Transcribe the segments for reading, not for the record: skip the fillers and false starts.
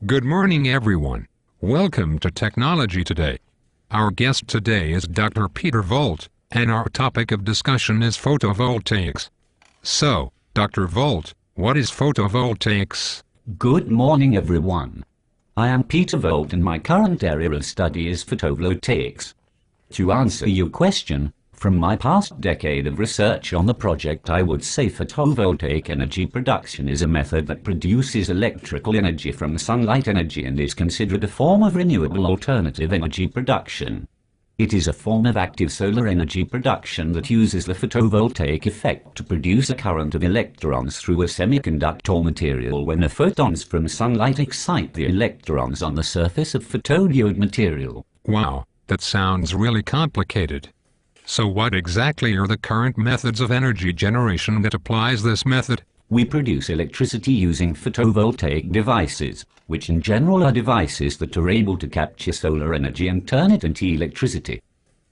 Good morning everyone. Welcome to Technology Today. Our guest today is Dr. Peter Volt, and our topic of discussion is photovoltaics. So, Dr. Volt, what is photovoltaics? Good morning everyone. I am Peter Volt and my current area of study is photovoltaics. To answer your question, from my past decade of research on the project, I would say photovoltaic energy production is a method that produces electrical energy from sunlight energy and is considered a form of renewable alternative energy production. It is a form of active solar energy production that uses the photovoltaic effect to produce a current of electrons through a semiconductor material when the photons from sunlight excite the electrons on the surface of photodiode material. Wow, that sounds really complicated. So what exactly are the current methods of energy generation that applies this method? We produce electricity using photovoltaic devices, which in general are devices that are able to capture solar energy and turn it into electricity.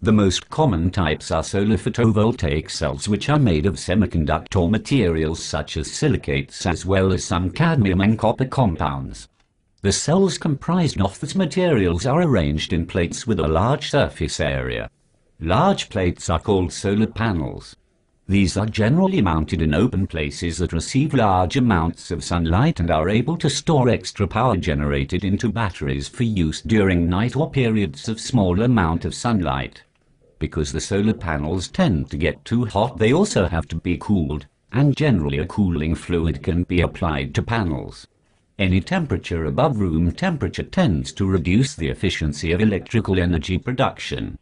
The most common types are solar photovoltaic cells, which are made of semiconductor materials such as silicates as well as some cadmium and copper compounds. The cells comprised of these materials are arranged in plates with a large surface area. Large plates are called solar panels. These are generally mounted in open places that receive large amounts of sunlight and are able to store extra power generated into batteries for use during night or periods of small amount of sunlight. Because the solar panels tend to get too hot, they also have to be cooled, and generally a cooling fluid can be applied to panels. Any temperature above room temperature tends to reduce the efficiency of electrical energy production.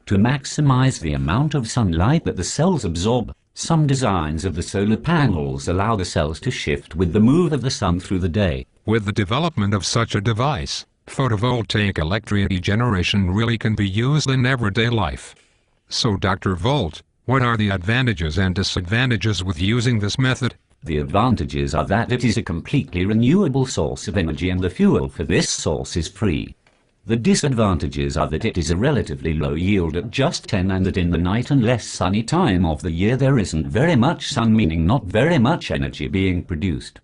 To maximize the amount of sunlight that the cells absorb, some designs of the solar panels allow the cells to shift with the move of the sun through the day. With the development of such a device, photovoltaic electricity generation really can be used in everyday life. So Dr. Volt, what are the advantages and disadvantages with using this method? The advantages are that it is a completely renewable source of energy and the fuel for this source is free. The disadvantages are that it is a relatively low yield at just 10 and that in the night and less sunny time of the year there isn't very much sun, meaning not very much energy being produced.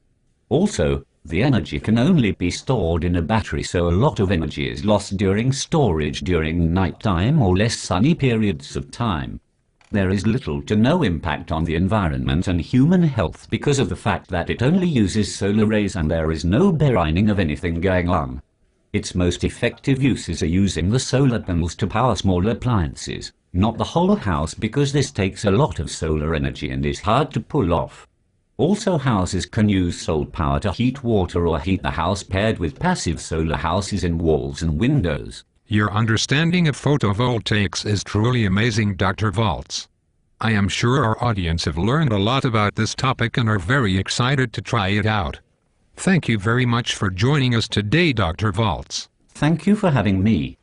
Also, the energy can only be stored in a battery, so a lot of energy is lost during storage during nighttime or less sunny periods of time. There is little to no impact on the environment and human health because of the fact that it only uses solar rays and there is no burning of anything going on. Its most effective uses are using the solar panels to power small appliances, not the whole house, because this takes a lot of solar energy and is hard to pull off. Also, houses can use solar power to heat water or heat the house paired with passive solar houses in walls and windows. Your understanding of photovoltaics is truly amazing, Dr. Volts. I am sure our audience have learned a lot about this topic and are very excited to try it out. Thank you very much for joining us today, Dr. Volts. Thank you for having me.